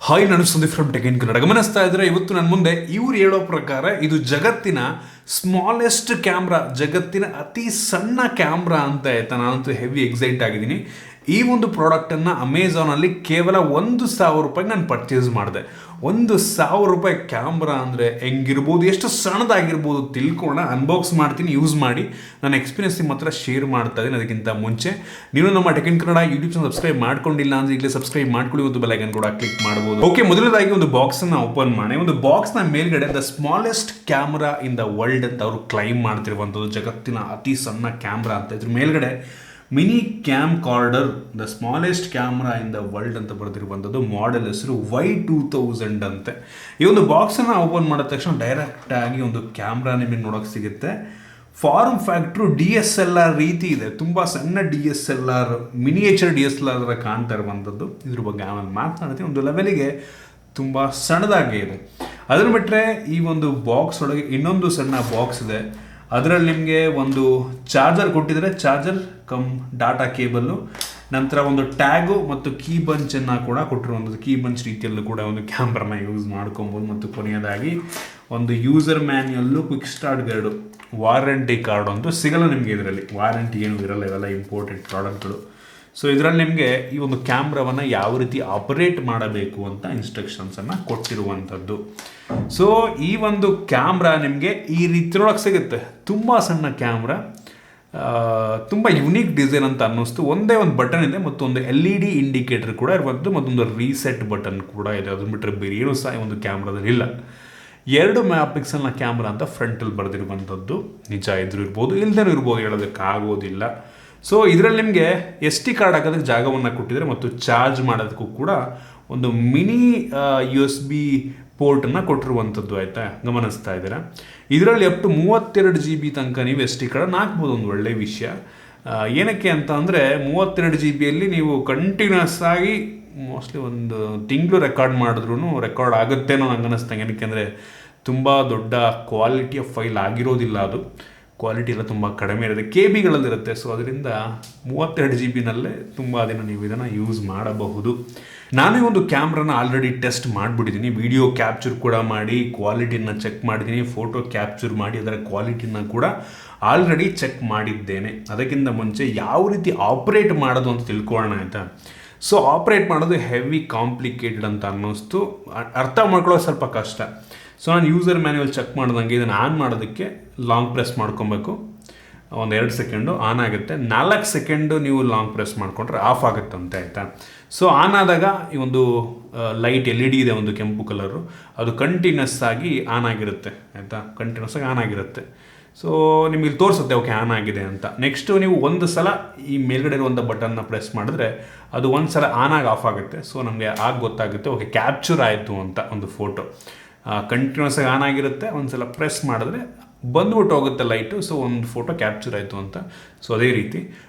Hi, ನಾನು Sandeep from tech in Kannada. ಗಮನಿಸ್ತಾ ಇದ್ರೆ ಇವತ್ತು ನನ್ನ ಮುಂದೆ ಇವ್ರು ಹೇಳೋ ಪ್ರಕಾರ ಇದು ಜಗತ್ತಿನ ಸ್ಮಾಲೆಸ್ಟ್ ಕ್ಯಾಮ್ರಾ, ಜಗತ್ತಿನ ಅತಿ ಸಣ್ಣ ಕ್ಯಾಮ್ರಾ ಅಂತ ಆಯ್ತಾ. ನಾನಂತೂ ಹೆವಿ ಎಕ್ಸೈಟ್ ಆಗಿದ್ದೀನಿ. ಈ ಒಂದು ಪ್ರಾಡಕ್ಟನ್ನು ಅಮೆಝಾನಲ್ಲಿ ಕೇವಲ 1,000 ರೂಪಾಯಿಗೆ ನಾನು ಪರ್ಚೇಸ್ ಮಾಡಿದೆ. 1,000 ರೂಪಾಯಿ ಕ್ಯಾಮ್ರಾ ಅಂದರೆ ಹೆಂಗಿರ್ಬೋದು, ಎಷ್ಟು ಸಣ್ಣದಾಗಿರ್ಬೋದು ತಿಳ್ಕೊಳ್ಳೋಣ. ಅನ್ಬಾಕ್ಸ್ ಮಾಡ್ತೀನಿ, ಯೂಸ್ ಮಾಡಿ ನನ್ನ ಎಕ್ಸ್ಪೀರಿಯನ್ಸ್ ನಿಮ್ಮ ಹತ್ರ ಶೇರ್ ಮಾಡ್ತಾ ಇದ್ದೀನಿ. ಅದಕ್ಕಿಂತ ಮುಂಚೆ ನೀವು ನಮ್ಮ tech in Kannada YouTube channel subscribe ಮಾಡ್ಕೊಂಡಿಲ್ಲ ಅಂದರೆ ಈಗಲೇ ಸಬ್ಸ್ಕ್ರೈಬ್ ಮಾಡ್ಕೊಳ್ಳಿ ಮತ್ತು ಬೆಲ್ ಐಕಾನ್ ಕೂಡ ಕ್ಲಿಕ್ ಮಾಡ್ಬೋದು. ಓಕೆ, ಮೊದಲನೇದಾಗಿ ಒಂದು ಬಾಕ್ಸನ್ನು ಓಪನ್ ಮಾಡಿ. ಒಂದು ಬಾಕ್ಸ್ನ ಮೇಲ್ಗಡೆ the smallest camera in the world ಅಂತ ಅವರು ಕ್ಲೈಮ್ ಮಾಡ್ತಿರುವಂಥದ್ದು, ಜಗತ್ತಿನ ಅತಿ ಸಣ್ಣ ಕ್ಯಾಮ್ರಾ ಅಂತ. ಇದ್ರ ಮೇಲ್ಗಡೆ mini cam cadre the smallest camera in the world ಅಂತ ಬರೆದಿರುವಂಥದ್ದು. ಮಾಡೆಲ್ ಹೆಸರು Y2000 ಅಂತೆ. ಈ ಒಂದು ಬಾಕ್ಸನ್ನು ಓಪನ್ ಮಾಡಿದ ತಕ್ಷಣ ಡೈರೆಕ್ಟಾಗಿ ಒಂದು ಕ್ಯಾಮ್ರಾ ನಿಮಗೆ ನೋಡೋಕೆ ಸಿಗುತ್ತೆ. ಫಾರ್ಮ್ ಫ್ಯಾಕ್ಟ್ರು DSLR ರೀತಿ ಇದೆ, ತುಂಬ ಸಣ್ಣ DSLR, ಮಿನಿಯೇಚರ್ DSLR ಥರ ಕಾಣ್ತಾ ಇರುವಂಥದ್ದು. ಇದ್ರ ಬಗ್ಗೆ ಆಮೇಲೆ ಮಾತನಾಡ್ತೀನಿ. ಒಂದು ಲೆವೆಲಿಗೆ ತುಂಬ ಸಣ್ಣದಾಗೇ ಇದೆ. ಅದನ್ನು ಬಿಟ್ಟರೆ ಈ ಒಂದು ಬಾಕ್ಸ್ ಒಳಗೆ ಇನ್ನೊಂದು ಸಣ್ಣ ಬಾಕ್ಸ್ ಇದೆ. ಅದರಲ್ಲಿ ನಿಮಗೆ ಒಂದು ಚಾರ್ಜರ್ ಕೊಟ್ಟಿದ್ದಾರೆ, ಚಾರ್ಜರ್ ಕಮ್ ಡಾಟಾ ಕೇಬಲ್ಲು, ನಂತರ ಒಂದು ಟ್ಯಾಗು ಮತ್ತು ಕೀ ಬಂಚನ್ನು ಕೂಡ ಕೊಟ್ಟಿರುವಂಥದ್ದು. ಕೀ ಬಂಚ್ ರೀತಿಯಲ್ಲೂ ಕೂಡ ಒಂದು ಕ್ಯಾಮ್ರಾನ ಯೂಸ್ ಮಾಡ್ಕೊಬೋದು. ಮತ್ತು ಕೊನೆಯದಾಗಿ ಒಂದು user manual, quick start guide, warranty card ಅಂತೂ ಸಿಗಲ್ಲ ನಿಮಗೆ. ಇದರಲ್ಲಿ ವಾರಂಟಿ ಏನೂ ಇರಲ್ಲ, ಇವೆಲ್ಲ ಇಂಪಾರ್ಟೆಂಟ್ ಪ್ರಾಡಕ್ಟ್ಗಳು. ಸೊ ಇದರಲ್ಲಿ ನಿಮಗೆ ಈ ಒಂದು ಕ್ಯಾಮ್ರಾವನ್ನು ಯಾವ ರೀತಿ ಆಪರೇಟ್ ಮಾಡಬೇಕು ಅಂತ ಇನ್ಸ್ಟ್ರಕ್ಷನ್ಸನ್ನು ಕೊಟ್ಟಿರುವಂಥದ್ದು. ಸೊ ಈ ಒಂದು ಕ್ಯಾಮ್ರಾ ನಿಮಗೆ ಈ ರೀತಿಯೊಳಗೆ ಸಿಗುತ್ತೆ. ತುಂಬ ಸಣ್ಣ ಕ್ಯಾಮ್ರಾ, ತುಂಬ ಯುನೀಕ್ ಡಿಸೈನ್ ಅಂತ ಅನ್ನಿಸ್ತು. ಒಂದೇ ಒಂದು ಬಟನ್ ಇದೆ ಮತ್ತು ಒಂದು LED ಇಂಡಿಕೇಟರ್ ಕೂಡ ಇರುವಂಥದ್ದು, ಮತ್ತೊಂದು ರೀಸೆಟ್ ಬಟನ್ ಕೂಡ ಇದೆ. ಅದನ್ನು ಬಿಟ್ಟರೆ ಬೇರೆ ಏನೂ ಸಹ ಈ ಒಂದು ಕ್ಯಾಮ್ರಾದಲ್ಲಿ ಇಲ್ಲ. 2 ಮೆಗಾಪಿಕ್ಸೆಲ್ನ ಕ್ಯಾಮ್ರಾ ಅಂತ ಫ್ರಂಟಲ್ಲಿ ಬರೆದಿರುವಂಥದ್ದು. ನಿಜ ಇದ್ರೂ ಇರ್ಬೋದು, ಇಲ್ಲದೇನೂ ಇರ್ಬೋದು, ಹೇಳೋದಕ್ಕಾಗೋದಿಲ್ಲ. ಸೊ ಇದರಲ್ಲಿ ನಿಮಗೆ SD ಕಾರ್ಡ್ ಹಾಕೋದಕ್ಕೆ ಜಾಗವನ್ನು ಕೊಟ್ಟಿದ್ದಾರೆ ಮತ್ತು ಚಾರ್ಜ್ ಮಾಡೋದಕ್ಕೂ ಕೂಡ ಒಂದು ಮಿನಿ USB ಪೋರ್ಟನ್ನು ಕೊಟ್ಟಿರುವಂಥದ್ದು. ಆಯಿತಾ, ಗಮನಿಸ್ತಾ ಇದ್ದೀರಾ. ಇದರಲ್ಲಿ ಅಪ್ ಟು 32 GB ತನಕ ನೀವು SD ಕಾರ್ಡನ್ನು ಹಾಕ್ಬೋದು. ಒಂದು ಒಳ್ಳೆಯ ವಿಷಯ. ಏನಕ್ಕೆ ಅಂತ ಅಂದರೆ 32 GB ನೀವು ಕಂಟಿನ್ಯೂಸ್ ಆಗಿ ಮೋಸ್ಟ್ಲಿ ಒಂದು ತಿಂಗಳು ರೆಕಾರ್ಡ್ ಮಾಡಿದ್ರೂ ರೆಕಾರ್ಡ್ ಆಗುತ್ತೇನೋ ನಂಗೆ ಅನ್ನಿಸ್ತಂಗೆ. ಏನಕ್ಕೆ ಅಂದರೆ ತುಂಬ ದೊಡ್ಡ ಕ್ವಾಲಿಟಿಯ ಫೈಲ್ ಆಗಿರೋದಿಲ್ಲ, ಅದು ಕ್ವಾಲಿಟಿ ಎಲ್ಲ ತುಂಬ ಕಡಿಮೆ ಇರುತ್ತೆ, KBಗಳಲ್ಲಿರುತ್ತೆ. ಸೊ ಅದರಿಂದ 32 GB ತುಂಬ ದಿನ ನೀವು ಇದನ್ನು ಯೂಸ್ ಮಾಡಬಹುದು. ನಾನು ಈ ಒಂದು ಕ್ಯಾಮ್ರಾನ ಆಲ್ರೆಡಿ ಟೆಸ್ಟ್ ಮಾಡಿಬಿಟ್ಟಿದ್ದೀನಿ. ವಿಡಿಯೋ ಕ್ಯಾಪ್ಚರ್ ಕೂಡ ಮಾಡಿ ಕ್ವಾಲಿಟಿನ ಚೆಕ್ ಮಾಡಿದ್ದೀನಿ, ಫೋಟೋ ಕ್ಯಾಪ್ಚರ್ ಮಾಡಿ ಅದರ ಕ್ವಾಲಿಟಿನ ಕೂಡ ಆಲ್ರೆಡಿ ಚೆಕ್ ಮಾಡಿದ್ದೇನೆ. ಅದಕ್ಕಿಂತ ಮುಂಚೆ ಯಾವ ರೀತಿ ಆಪ್ರೇಟ್ ಮಾಡೋದು ಅಂತ ತಿಳ್ಕೊಳ್ಳೋಣ, ಆಯಿತಾ. ಸೊ ಆಪ್ರೇಟ್ ಮಾಡೋದು ಹೆವಿ ಕಾಂಪ್ಲಿಕೇಟೆಡ್ ಅಂತ ಅನ್ನಿಸ್ತು, ಅರ್ಥ ಮಾಡ್ಕೊಳ್ಳೋದು ಸ್ವಲ್ಪ ಕಷ್ಟ. ಸೊ ನಾನು ಯೂಸರ್ ಮ್ಯಾನ್ಯುವಲ್ ಚೆಕ್ ಮಾಡ್ದಂಗೆ ಇದನ್ನು ಆನ್ ಮಾಡೋದಕ್ಕೆ ಲಾಂಗ್ ಪ್ರೆಸ್ ಮಾಡ್ಕೊಬೇಕು. ಒಂದು 2 ಸೆಕೆಂಡು ಆನ್ ಆಗುತ್ತೆ, 4 ಸೆಕೆಂಡು ನೀವು ಲಾಂಗ್ ಪ್ರೆಸ್ ಮಾಡಿಕೊಂಡ್ರೆ ಆಫ್ ಆಗುತ್ತಂತೆ, ಆಯಿತಾ. ಸೊ ಆನ್ ಆದಾಗ ಈ ಒಂದು ಲೈಟ್ LED ಇದೆ, ಒಂದು ಕೆಂಪು ಕಲರು, ಅದು ಕಂಟಿನ್ಯೂಸ್ ಆಗಿ ಆನ್ ಆಗಿರುತ್ತೆ, ಆಯಿತಾ. ಕಂಟಿನ್ಯೂಸ್ ಆಗಿ ಆನ್ ಆಗಿರುತ್ತೆ. ಸೊ ನಿಮಗೆ ತೋರಿಸುತ್ತೆ ಓಕೆ ಆನ್ ಆಗಿದೆ ಅಂತ. ನೆಕ್ಸ್ಟು ನೀವು ಒಂದು ಸಲ ಈ ಮೇಲ್ಗಡೆ ಇರುವಂಥ ಬಟನ್ನ ಪ್ರೆಸ್ ಮಾಡಿದ್ರೆ ಅದು ಒಂದು ಸಲ ಆನ್ ಆಗಿ ಆಫ್ ಆಗುತ್ತೆ. ಸೊ ನಮಗೆ ಆಗ ಗೊತ್ತಾಗುತ್ತೆ ಓಕೆ ಕ್ಯಾಪ್ಚರ್ ಆಯಿತು ಅಂತ. ಒಂದು ಫೋಟೋ ಕಂಟಿನ್ಯೂಸ್ ಆಗಿ ಆನ್ ಆಗಿರುತ್ತೆ, ಒಂದು ಸಲ ಪ್ರೆಸ್ ಮಾಡಿದ್ರೆ ಬಂದ್ಬಿಟ್ಟು ಹೋಗುತ್ತೆ ಲೈಟು. ಸೊ ಒಂದು ಫೋಟೋ ಕ್ಯಾಪ್ಚರ್ ಆಯಿತು ಅಂತ. ಸೊ ಅದೇ ರೀತಿ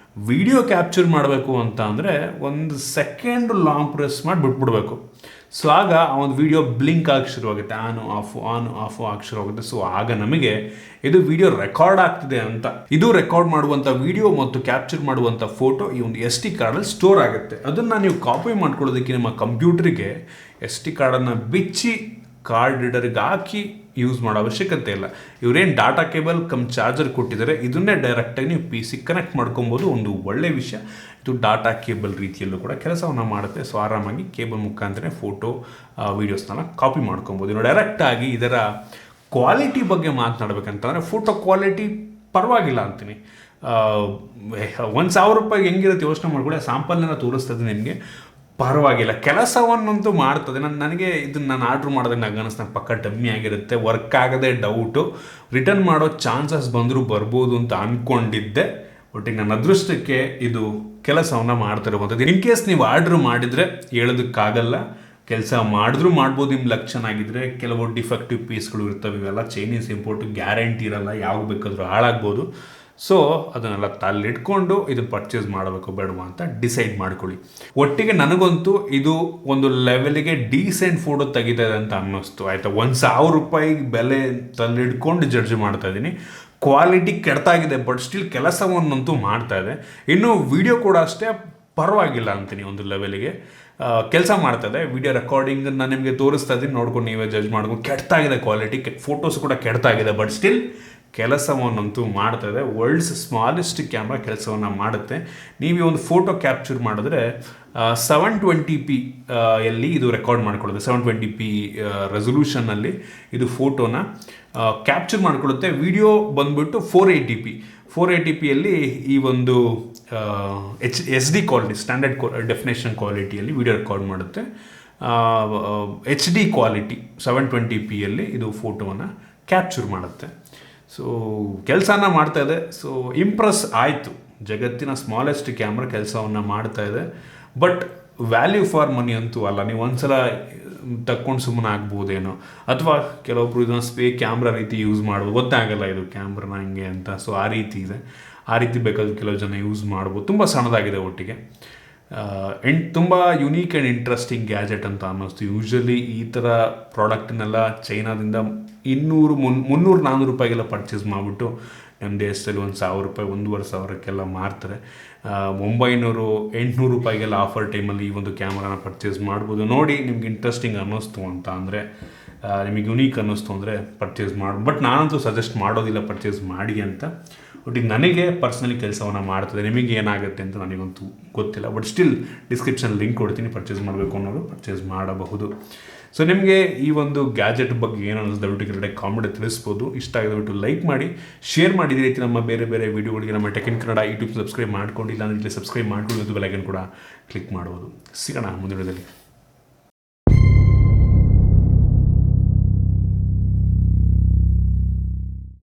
ವಿಡಿಯೋ ಕ್ಯಾಪ್ಚರ್ ಮಾಡಬೇಕು ಅಂತ ಅಂದರೆ 1 ಸೆಕೆಂಡ್ ಲಾಂಗ್ ಪ್ರೆಸ್ ಮಾಡಿ ಬಿಟ್ಬಿಡ್ಬೇಕು. ಸೊ ಆಗ ಆ ಒಂದು ವಿಡಿಯೋ ಬ್ಲಿಂಕ್ ಆಗಿ ಶುರುವಾಗುತ್ತೆ, ಆನ್ ಆಫು ಆಗಿ ಶುರುವಾಗುತ್ತೆ. ಸೊ ಆಗ ನಮಗೆ ಇದು ವಿಡಿಯೋ ರೆಕಾರ್ಡ್ ಆಗ್ತಿದೆ ಅಂತ. ಇದು ರೆಕಾರ್ಡ್ ಮಾಡುವಂಥ ವಿಡಿಯೋ ಮತ್ತು ಕ್ಯಾಪ್ಚರ್ ಮಾಡುವಂಥ ಫೋಟೋ ಈ ಒಂದು SD ಕಾರ್ಡಲ್ಲಿ ಸ್ಟೋರ್ ಆಗುತ್ತೆ. ಅದನ್ನು ನೀವು ಕಾಪಿ ಮಾಡ್ಕೊಳ್ಳೋದಕ್ಕೆ ನಿಮ್ಮ ಕಂಪ್ಯೂಟರ್ಗೆ SD ಕಾರ್ಡನ್ನು ಬಿಚ್ಚಿ ಕಾರ್ಡ್ ರೀಡರ್ಗೆ ಹಾಕಿ ಯೂಸ್ ಮಾಡೋ ಅವಶ್ಯಕತೆ ಇಲ್ಲ. ಇವರೇನು ಡಾಟಾ ಕೇಬಲ್ ಕಮ್ ಚಾರ್ಜರ್ ಕೊಟ್ಟಿದ್ದಾರೆ, ಇದನ್ನೇ ಡೈರೆಕ್ಟಾಗಿ ನೀವು PC ಕನೆಕ್ಟ್ ಮಾಡ್ಕೊಬೋದು. ಒಂದು ಒಳ್ಳೆಯ ವಿಷಯ. ಇದು ಡಾಟಾ ಕೇಬಲ್ ರೀತಿಯಲ್ಲೂ ಕೂಡ ಕೆಲಸವನ್ನು ಮಾಡುತ್ತೆ. ಸೊ ಆರಾಮಾಗಿ ಕೇಬಲ್ ಮುಖಾಂತರ ಫೋಟೋ ವೀಡಿಯೋಸ್ನೆಲ್ಲ ಕಾಪಿ ಮಾಡ್ಕೊಬೋದು. ಇನ್ನು ಡೈರೆಕ್ಟಾಗಿ ಇದರ ಕ್ವಾಲಿಟಿ ಬಗ್ಗೆ ಮಾತನಾಡಬೇಕಂತಂದರೆ ಫೋಟೋ ಕ್ವಾಲಿಟಿ ಪರವಾಗಿಲ್ಲ ಅಂತೀನಿ. 1,000 ರೂಪಾಯಿಗೆ ಹೆಂಗಿರುತ್ತೆ ಯೋಚನೆ ಮಾಡ್ಕೊಳ್ಳಿ. ಸ್ಯಾಂಪಲ್ನ ತೋರಿಸ್ತದೆ ನಿಮಗೆ, ಪರವಾಗಿಲ್ಲ, ಕೆಲಸವನ್ನಂತೂ ಮಾಡ್ತದೆ. ನನಗೆ ಇದನ್ನು ನಾನು ಆರ್ಡ್ರ್ ಮಾಡೋದಕ್ಕೆ ನನಗೆ ಅನ್ನಿಸ್ತಾನೆ ಪಕ್ಕ ಡಮ್ಮಿ ಆಗಿರುತ್ತೆ, ವರ್ಕ್ ಆಗದೆ ಡೌಟು, ರಿಟರ್ನ್ ಮಾಡೋ ಚಾನ್ಸಸ್ ಬಂದರೂ ಬರ್ಬೋದು ಅಂತ ಅಂದ್ಕೊಂಡಿದ್ದೆ. ಒಟ್ಟಿಗೆ ನನ್ನ ಅದೃಷ್ಟಕ್ಕೆ ಇದು ಕೆಲಸವನ್ನು ಮಾಡ್ತಿರುವಂಥದ್ದು. ಇನ್ ಕೇಸ್ ನೀವು ಆರ್ಡ್ರ್ ಮಾಡಿದರೆ ಹೇಳೋದಕ್ಕಾಗಲ್ಲ, ಕೆಲಸ ಮಾಡಿದ್ರೂ ಮಾಡ್ಬೋದು ನಿಮ್ಮ ಲಕ್ ಚೆನ್ನಾಗಿದ್ದರೆ. ಕೆಲವು ಡಿಫೆಕ್ಟಿವ್ ಪೀಸ್ಗಳು ಇರ್ತವೆ, ಇವೆಲ್ಲ ಚೈನೀಸ್ ಇಂಪೋರ್ಟ್, ಗ್ಯಾರಂಟಿ ಇರಲ್ಲ, ಯಾವಾಗ ಬೇಕಾದರೂ ಹಾಳಾಗ್ಬೋದು. ಸೊ ಅದನ್ನೆಲ್ಲ ತಲ್ಲಿಟ್ಕೊಂಡು ಇದನ್ನು ಪರ್ಚೇಸ್ ಮಾಡಬೇಕು ಬೇಡವಾ ಅಂತ ಡಿಸೈಡ್ ಮಾಡ್ಕೊಳ್ಳಿ. ಒಟ್ಟಿಗೆ ನನಗಂತೂ ಇದು ಒಂದು ಲೆವೆಲಿಗೆ ಡೀಸೆಂಟ್ ಫೋಟೋ ತೆಗಿತಾ ಇದೆ ಅಂತ ಅನ್ನಿಸ್ತು, ಆಯಿತಾ. 1,000 ರೂಪಾಯಿ ಬೆಲೆ ತಲ್ಲಿಡ್ಕೊಂಡು ಜಡ್ಜ್ ಮಾಡ್ತಾ ಇದ್ದೀನಿ. ಕ್ವಾಲಿಟಿ ಕೆಡ್ತಾಗಿದೆ, ಬಟ್ ಸ್ಟಿಲ್ ಕೆಲಸವನ್ನಂತೂ ಮಾಡ್ತಾ ಇದೆ. ಇನ್ನು ವಿಡಿಯೋ ಕೂಡ ಅಷ್ಟೇ ಪರವಾಗಿಲ್ಲ ಅಂತೀನಿ ಒಂದು ಲೆವೆಲಿಗೆ. ಕೆಲಸ ಮಾಡ್ತದೆ. ವಿಡಿಯೋ ರೆಕಾರ್ಡಿಂಗ್ ನಾನು ನಿಮಗೆ ತೋರಿಸ್ತಾ ಇದ್ದೀನಿ, ನೋಡ್ಕೊಂಡು ನೀವೇ ಜಡ್ಜ್ ಮಾಡ್ಕೊಂಡು. ಕೆಟ್ಟಾಗಿದೆ ಕ್ವಾಲಿಟಿ, ಫೋಟೋಸ್ ಕೂಡ ಕೆಟ್ಟಾಗಿದೆ, ಬಟ್ ಸ್ಟಿಲ್ ಕೆಲಸವನ್ನಂತೂ ಮಾಡ್ತದೆ. ವರ್ಲ್ಡ್ಸ್ ಸ್ಮಾಲೆಸ್ಟ್ ಕ್ಯಾಮ್ರಾ ಕೆಲಸವನ್ನು ಮಾಡುತ್ತೆ. ನೀವು ಈ ಒಂದು ಫೋಟೋ ಕ್ಯಾಪ್ಚರ್ ಮಾಡಿದ್ರೆ 720p ಯಲ್ಲಿ ಇದು ರೆಕಾರ್ಡ್ ಮಾಡ್ಕೊಳ್ಳುತ್ತೆ. 720p ರೆಸೊಲ್ಯೂಷನ್ನಲ್ಲಿ ಇದು ಫೋಟೋನ ಕ್ಯಾಪ್ಚರ್ ಮಾಡ್ಕೊಳ್ಳುತ್ತೆ. ವಿಡಿಯೋ ಬಂದ್ಬಿಟ್ಟು 480pಯಲ್ಲಿ ಈ ಒಂದು HD ಕ್ವಾಲಿಟಿ, ಸ್ಟ್ಯಾಂಡರ್ಡ್ ಡೆಫಿನೇಷನ್ ಕ್ವಾಲಿಟಿಯಲ್ಲಿ ವಿಡಿಯೋ ರೆಕಾರ್ಡ್ ಮಾಡುತ್ತೆ. HD ಕ್ವಾಲಿಟಿ 720pಯಲ್ಲಿ ಇದು ಫೋಟೋವನ್ನು ಕ್ಯಾಪ್ಚರ್ ಮಾಡುತ್ತೆ. ಸೊ ಕೆಲಸನ ಮಾಡ್ತಾ ಇದೆ. ಸೊ ಇಂಪ್ರೆಸ್ ಆಯಿತು, ಜಗತ್ತಿನ ಸ್ಮಾಲೆಸ್ಟ್ ಕ್ಯಾಮ್ರಾ ಕೆಲಸವನ್ನು ಮಾಡ್ತಾ ಇದೆ. ಬಟ್ ವ್ಯಾಲ್ಯೂ ಫಾರ್ ಮನಿ ಅಂತೂ ಅಲ್ಲ. ನೀವು ಒಂದ್ಸಲ ತಕ್ಕೊಂಡು ಸುಮ್ಮನೆ ಆಗ್ಬೋದೇನೋ, ಅಥವಾ ಕೆಲವೊಬ್ರು ಇದನ್ನು ಕ್ಯಾಮ್ರಾ ರೀತಿ ಯೂಸ್ ಮಾಡ್ಬೋದು, ಗೊತ್ತಾಗಲ್ಲ ಇದು ಕ್ಯಾಮ್ರಾನ ಹಿಂಗೆ ಅಂತ. ಸೊ ಆ ರೀತಿ ಇದೆ, ಆ ರೀತಿ ಬೇಕಾದ್ರೆ ಕೆಲವು ಜನ ಯೂಸ್ ಮಾಡ್ಬೋದು. ತುಂಬ ಸಣ್ಣದಾಗಿದೆ ಒಟ್ಟಿಗೆ, ತುಂಬ ಯುನೀಕ್ ಆ್ಯಂಡ್ ಇಂಟ್ರೆಸ್ಟಿಂಗ್ ಗ್ಯಾಜೆಟ್ ಅಂತ ಅನ್ನಿಸ್ತು. ಯೂಶ್ವಲಿ ಈ ಥರ ಪ್ರಾಡಕ್ಟನ್ನೆಲ್ಲ ಚೈನಾದಿಂದ 200-300-400 ರೂಪಾಯಿಗೆಲ್ಲ ಪರ್ಚೇಸ್ ಮಾಡಿಬಿಟ್ಟು ನಮ್ಮ ದೇಶದಲ್ಲಿ 1,000 ರೂಪಾಯಿ, 1,500 ಮಾರ್ತಾರೆ. 900-800 ರೂಪಾಯಿಗೆಲ್ಲ ಆಫರ್ ಟೈಮಲ್ಲಿ ಈ ಒಂದು ಕ್ಯಾಮ್ರಾನ ಪರ್ಚೇಸ್ ಮಾಡ್ಬೋದು. ನೋಡಿ ನಿಮ್ಗೆ ಇಂಟ್ರೆಸ್ಟಿಂಗ್ ಅನ್ನಿಸ್ತು ಅಂತ ಅಂದರೆ, ನಿಮಗೆ ಯುನೀಕ್ ಅನ್ನಿಸ್ತು ಅಂದರೆ ಪರ್ಚೇಸ್ ಮಾಡಿ. ಬಟ್ ನಾನಂತೂ ಸಜೆಸ್ಟ್ ಮಾಡೋದಿಲ್ಲ ಪರ್ಚೇಸ್ ಮಾಡಿ ಅಂತ. ಒಟ್ಟಿಗೆ ನನಗೆ ಪರ್ಸ್ನಲಿ ಕೆಲಸವನ್ನು ಮಾಡ್ತದೆ. ನಿಮಗೆ ಏನಾಗುತ್ತೆ ಅಂತ ನನಗಂತೂ ಗೊತ್ತಿಲ್ಲ. ಬಟ್ ಸ್ಟಿಲ್ ಡಿಸ್ಕ್ರಿಪ್ಷನ್ ಲಿಂಕ್ ಕೊಡ್ತೀನಿ, ಪರ್ಚೇಸ್ ಮಾಡಬೇಕು ಅನ್ನೋರು ಪರ್ಚೇಸ್ ಮಾಡಬಹುದು. ಸೊ ನಿಮಗೆ ಈ ಒಂದು ಗ್ಯಾಜೆಟ್ ಬಗ್ಗೆ ಏನು ಅನ್ನಿಸ್ತು ದಯವಿಟ್ಟು ಕೆಳಗಡೆ ಕಾಮೆಂಟ್ ತಿಳಿಸ್ಬೋದು. ಇಷ್ಟ ಆಗಿದೆ ದಯವಿಟ್ಟು ಲೈಕ್ ಮಾಡಿ, ಶೇರ್ ಮಾಡಿ. ಇದೇ ರೀತಿ ನಮ್ಮ ಬೇರೆ ಬೇರೆ ವೀಡಿಯೋಗಳಿಗೆ ನಮ್ಮ tech in Kannada YouTube subscribe ಮಾಡ್ಕೊಂಡಿಲ್ಲ ಅಂದರೆ ಸಬ್ಸ್ಕ್ರೈಬ್ ಮಾಡ್ಕೊಂಡು ಬೆಲ್ ಐಕನ್ ಕೂಡ ಕ್ಲಿಕ್ ಮಾಡ್ಬೋದು. ಸಿಗೋಣ ಮುಂದಿನ ವಿಡಿಯೋದಲ್ಲಿ.